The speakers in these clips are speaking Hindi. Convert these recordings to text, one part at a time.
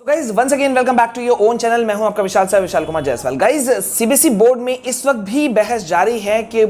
Guys once again welcome back to your own channel. मैं हूं आपका Vishal Kumar Jaiswal. Guys CBSE board में इस वक्त भी बहस जारी है कि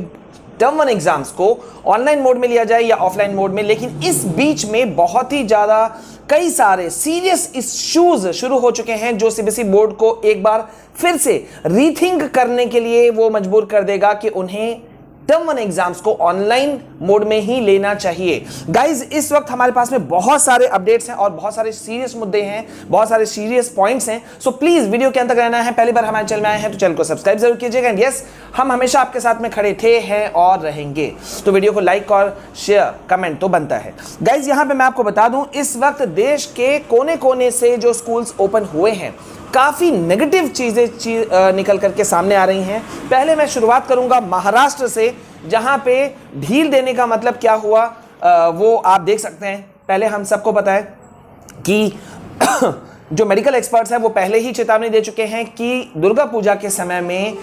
टर्म 1 एग्जाम्स को ऑनलाइन मोड में लिया जाए या ऑफलाइन मोड में, लेकिन इस बीच में बहुत ही ज्यादा कई सारे सीरियस इश्यूज शुरू हो चुके हैं जो सीबीएसई बोर्ड को एक बार फिर से रीथिंक करने के लिए वो मजबूर कर देगा कि उन्हें टर्म 1 एग्जाम्स को ऑनलाइन मोड में ही लेना चाहिए। गाइज इस वक्त हमारे पास में बहुत सारे अपडेट्स हैं और बहुत सारे सीरियस मुद्दे हैं, बहुत सारे सीरियस पॉइंट्स हैं। सो प्लीज वीडियो के अंत तक रहना है। पहली बार हमारे चैनल में आए हैं तो चैनल को सब्सक्राइब जरूर कीजिएगा। एंड यस, हम हमेशा आपके साथ में खड़े थे, हैं और रहेंगे। तो वीडियो को लाइक और शेयर कमेंट तो बनता है। गाइज यहां पर मैं आपको बता दूं, इस वक्त देश के कोने कोने से जो स्कूल्स ओपन हुए हैं, काफी नेगेटिव चीजें निकल करके सामने आ रही हैं। पहले मैं शुरुआत करूंगा महाराष्ट्र से, जहां पे ढील देने का मतलब क्या हुआ वो आप देख सकते हैं। पहले हम सबको पता है कि जो मेडिकल एक्सपर्ट्स हैं वो पहले ही चेतावनी दे चुके हैं कि दुर्गा पूजा के समय में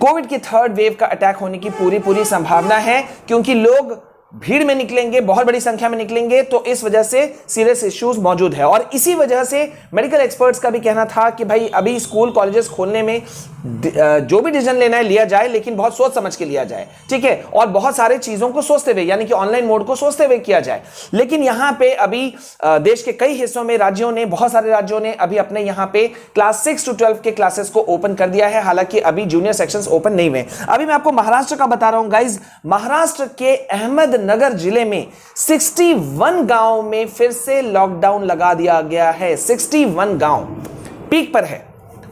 कोविड की थर्ड वेव का अटैक होने की पूरी संभावना है, क्योंकि लोग भीड़ में निकलेंगे, बहुत बड़ी संख्या में निकलेंगे, तो इस वजह से सीरियस इश्यूज मौजूद है। और इसी वजह से मेडिकल एक्सपर्ट्स का भी कहना था कि भाई अभी स्कूल कॉलेजेस खोलने में जो भी डिसीजन लेना है लिया जाए, लेकिन बहुत सोच समझ के लिया जाए, ठीक है, और बहुत सारे चीजों को सोचते हुए, यानी कि ऑनलाइन मोड को सोचते हुए किया जाए। लेकिन यहां पे अभी देश के कई हिस्सों में बहुत सारे राज्यों ने अभी अपने यहां पे क्लास 6 to 12 के क्लासेस को ओपन कर दिया है, हालांकि अभी जूनियर सेक्शंस ओपन नहीं हुए। अभी मैं आपको महाराष्ट्र का बता रहा हूं गाइज। महाराष्ट्र के अहमदनगर जिले में 61 गांव में फिर से लॉकडाउन लगा दिया गया है। 61 गांव पीक पर है।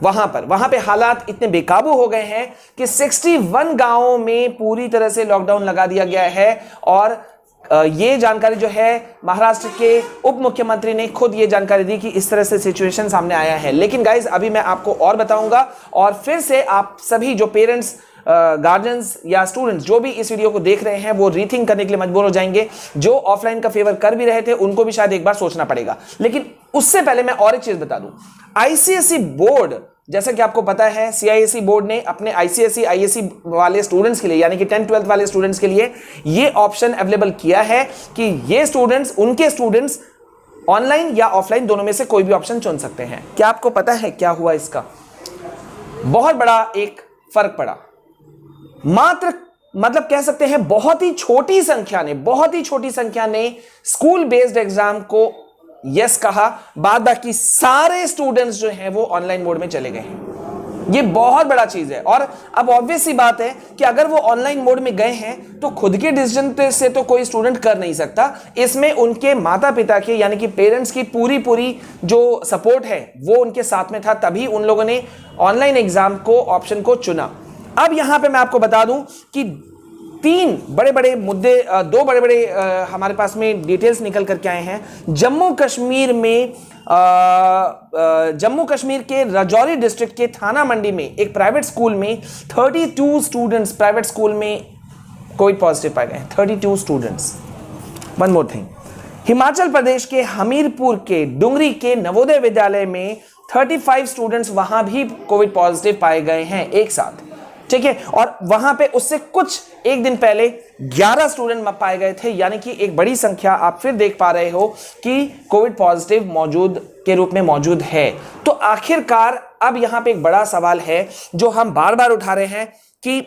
वहां पे हालात इतने बेकाबू हो गए हैं कि 61 गांवों में पूरी तरह से लॉकडाउन लगा दिया गया है। और ये जानकारी जो है महाराष्ट्र के उप मुख्यमंत्री ने खुद ये जानकारी दी कि इस तरह से सिचुएशन सामने आया है। लेकिन गाइज अभी मैं आपको और बताऊंगा, और फिर से आप सभी जो पेरेंट्स, गार्जियंस या स्टूडेंट्स जो भी इस वीडियो को देख रहे हैं वो रीथिंक करने के लिए मजबूर हो जाएंगे। जो ऑफलाइन का फेवर कर भी रहे थे उनको भी शायद एक बार सोचना पड़ेगा। लेकिन उससे पहले मैं और एक चीज बता दूं, आईसीएसई बोर्ड, जैसा कि आपको पता है, सीआईएसई बोर्ड ने अपने आईसीएसई आईएसई वाले स्टूडेंट्स के लिए, यानी कि 10th-12th वाले स्टूडेंट्स के लिए ये ऑप्शन अवेलेबल किया है कि ये उनके स्टूडेंट्स ऑनलाइन या ऑफलाइन दोनों में से कोई भी ऑप्शन चुन सकते हैं। क्या आपको पता है क्या हुआ इसका? बहुत बड़ा एक फर्क पड़ा। मात्र मतलब कह सकते हैं बहुत ही छोटी संख्या ने स्कूल बेस्ड एग्जाम को यस कहा, बाद बाकी सारे स्टूडेंट्स जो हैं वो ऑनलाइन मोड में चले गए हैं। ये बहुत बड़ा चीज है। और अब ऑब्वियस सी बात है कि अगर वो ऑनलाइन मोड में गए हैं तो खुद के डिसीजन से तो कोई स्टूडेंट कर नहीं सकता। इसमें उनके माता पिता के, यानी कि पेरेंट्स की पूरी जो सपोर्ट है वो उनके साथ में था, तभी उन लोगों ने ऑनलाइन एग्जाम को ऑप्शन को चुना। अब यहां पे मैं आपको बता दूं कि दो बड़े बड़े हमारे पास में डिटेल्स निकल करके आए हैं। जम्मू कश्मीर के राजौरी डिस्ट्रिक्ट के थाना मंडी में एक प्राइवेट स्कूल में 32 स्टूडेंट्स प्राइवेट स्कूल में कोविड पॉजिटिव पाए गए। 32 students. One more thing, Himachal Pradesh के हमीरपुर के डुंगरी के नवोदय विद्यालय में 35 स्टूडेंट्स वहां भी कोविड पॉजिटिव पाए गए हैं एक साथ, ठीक है। और वहां पे उससे कुछ एक दिन पहले 11 स्टूडेंट पाए गए थे, यानी कि एक बड़ी संख्या आप फिर देख पा रहे हो कि कोविड पॉजिटिव मौजूद के रूप में मौजूद है। तो आखिरकार अब यहां पे एक बड़ा सवाल है जो हम बार बार उठा रहे हैं कि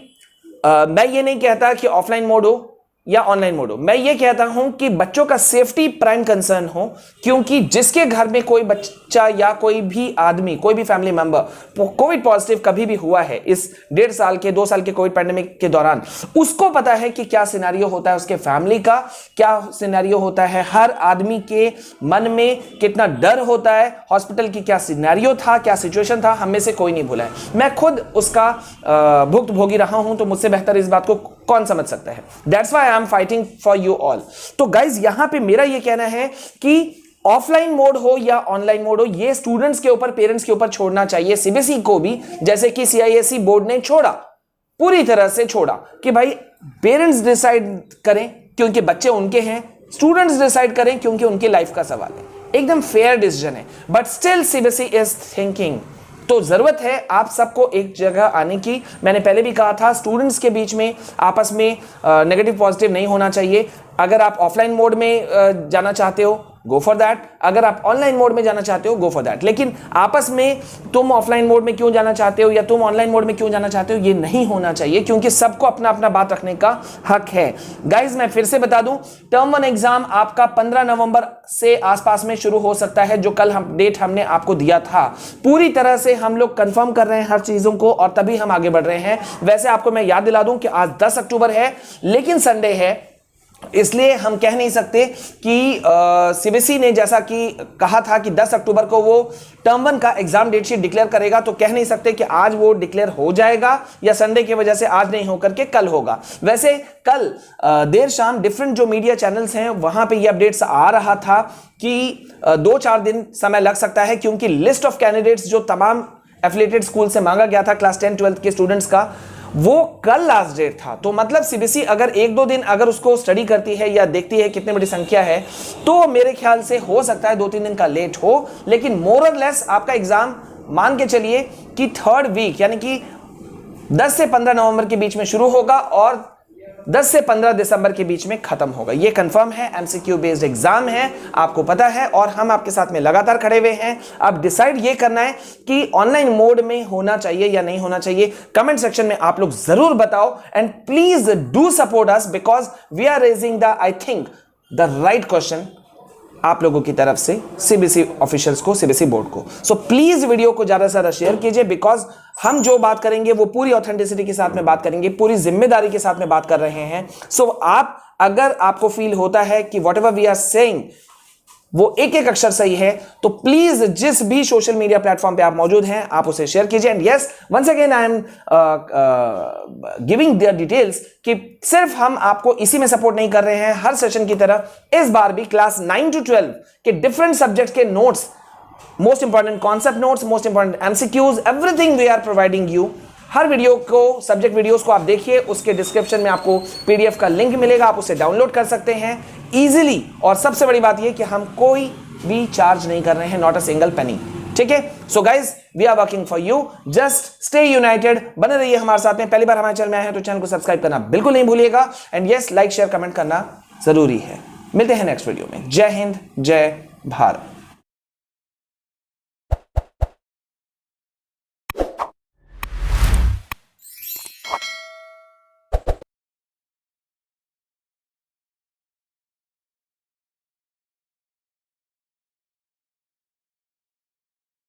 मैं ये नहीं कहता कि ऑफलाइन मोड हो या ऑनलाइन मोड हो, मैं ये कहता हूं कि बच्चों का सेफ्टी प्राइम कंसर्न हो, क्योंकि जिसके घर में कोई बच्चा या कोई भी आदमी, कोई भी फैमिली मेंबर कोविड पॉजिटिव कभी भी हुआ है इस 1.5 साल के 2 साल के कोविड पैंडेमिक के दौरान, उसको पता है कि क्या सिनेरियो होता है उसके फैमिली का, क्या सिनेरियो होता है हर आदमी के मन में, कितना डर होता है, हॉस्पिटल की क्या सिनेरियो था, क्या सिचुएशन था, हम में से कोई नहीं भूला है। मैं खुद उसका भुक्तभोगी रहा हूं, तो मुझसे बेहतर इस बात को कौन समझ सकता है। That's why I am fighting for you all. तो गाइज यहां पे मेरा ये कहना है कि ऑफलाइन मोड हो या ऑनलाइन मोड हो, ये स्टूडेंट्स के ऊपर, पेरेंट्स के ऊपर छोड़ना चाहिए। सीबीएसई को भी, जैसे कि सीआईएसई बोर्ड ने छोड़ा, पूरी तरह से छोड़ा कि भाई पेरेंट्स डिसाइड करें क्योंकि बच्चे उनके हैं, स्टूडेंट्स डिसाइड करें क्योंकि उनकी लाइफ का सवाल है। एकदम फेयर डिसीजन है। But still CBSE is thinking तो जरूरत है आप सबको एक जगह आने की। मैंने पहले भी कहा था, स्टूडेंट्स के बीच में आपस में नेगेटिव पॉजिटिव नहीं होना चाहिए। अगर आप ऑफलाइन मोड में जाना चाहते हो गो फॉर दैट। अगर आप ऑनलाइन मोड में जाना चाहते हो, गो फॉर दैट। लेकिन आपस में तुम ऑफलाइन मोड में क्यों जाना चाहते हो या तुम ऑनलाइन मोड में क्यों जाना चाहते हो, ये नहीं होना चाहिए, क्योंकि सबको अपना अपना बात रखने का हक है। गाइज मैं फिर से बता दूं, टर्म 1 एग्जाम आपका 15 नवंबर से आसपास में शुरू हो सकता है, जो कल डेट हमने आपको दिया था। पूरी तरह से हम लोग कंफर्म कर रहे हैं हर चीजों को और तभी हम आगे बढ़ रहे हैं। वैसे आपको मैं याद दिला दूं कि आज 10 अक्टूबर है, लेकिन संडे है, इसलिए हम कह नहीं सकते कि सीबीएसई ने जैसा कि कहा था कि 10 अक्टूबर को वो टर्म 1 का एग्जाम डेट शीट डिक्लेयर करेगा, तो कह नहीं सकते कि आज वो डिक्लेयर हो जाएगा या संडे की वजह से आज नहीं होकर के कल होगा। वैसे कल देर शाम डिफरेंट जो मीडिया चैनल्स हैं वहां पे ये अपडेट्स आ रहा था कि 2-4 दिन समय लग सकता है, क्योंकि लिस्ट ऑफ कैंडिडेट्स जो तमाम एफिलिएटेड स्कूल से मांगा गया था क्लास 10-12 के स्टूडेंट्स का, वो कल लास्ट डेट था। तो मतलब सीबीएसई अगर 1-2 दिन अगर उसको स्टडी करती है या देखती है कितनी बड़ी संख्या है, तो मेरे ख्याल से हो सकता है 2-3 दिन का लेट हो, लेकिन मोर और लेस आपका एग्जाम मान के चलिए कि 3rd वीक यानी कि 10 से 15 नवंबर के बीच में शुरू होगा और 10 से 15 दिसंबर के बीच में खत्म होगा। ये कंफर्म है, एमसीक्यू बेस्ड एग्जाम है, आपको पता है, और हम आपके साथ में लगातार खड़े हुए हैं। अब डिसाइड ये करना है कि ऑनलाइन मोड में होना चाहिए या नहीं होना चाहिए। कमेंट सेक्शन में आप लोग जरूर बताओ and please do support us because we are raising the I think the right question आप लोगों की तरफ से सीबीएसई ऑफिशियल्स को, सीबीएसई बोर्ड को। सो प्लीज वीडियो को ज्यादा से ज्यादा शेयर कीजिए, बिकॉज हम जो बात करेंगे वो पूरी ऑथेंटिसिटी के साथ में बात करेंगे, पूरी जिम्मेदारी के साथ में बात कर रहे हैं। सो आप अगर आपको फील होता है कि whatever we are saying वो एक एक अक्षर सही है, तो प्लीज जिस भी सोशल मीडिया प्लेटफॉर्म पे आप मौजूद हैं आप उसे शेयर कीजिए। And yes, once again I am giving the details कि सिर्फ हम आपको इसी में सपोर्ट नहीं कर रहे हैं, हर सेशन की तरह इस बार भी क्लास 9 to 12 के डिफरेंट सब्जेक्ट के notes, most important concept notes, most important MCQs, everything we are providing you. हर वीडियो को, सब्जेक्ट वीडियोस को आप देखिए, उसके डिस्क्रिप्शन में आपको पीडीएफ का लिंक मिलेगा, आप उसे डाउनलोड कर सकते हैं इजीली। और सबसे बड़ी बात यह कि हम कोई भी चार्ज नहीं कर रहे हैं, नॉट अ सिंगल पेनी। ठीक है, so guys we are working for you, just stay united, बने रहिए हमारे साथ में। पहली बार हमारे चैनल में आए हैं तो चैनल को सब्सक्राइब करना बिल्कुल नहीं भूलिएगा। And yes, like share comment करना जरूरी है। मिलते हैं नेक्स्ट वीडियो में। जय हिंद, जय भारत।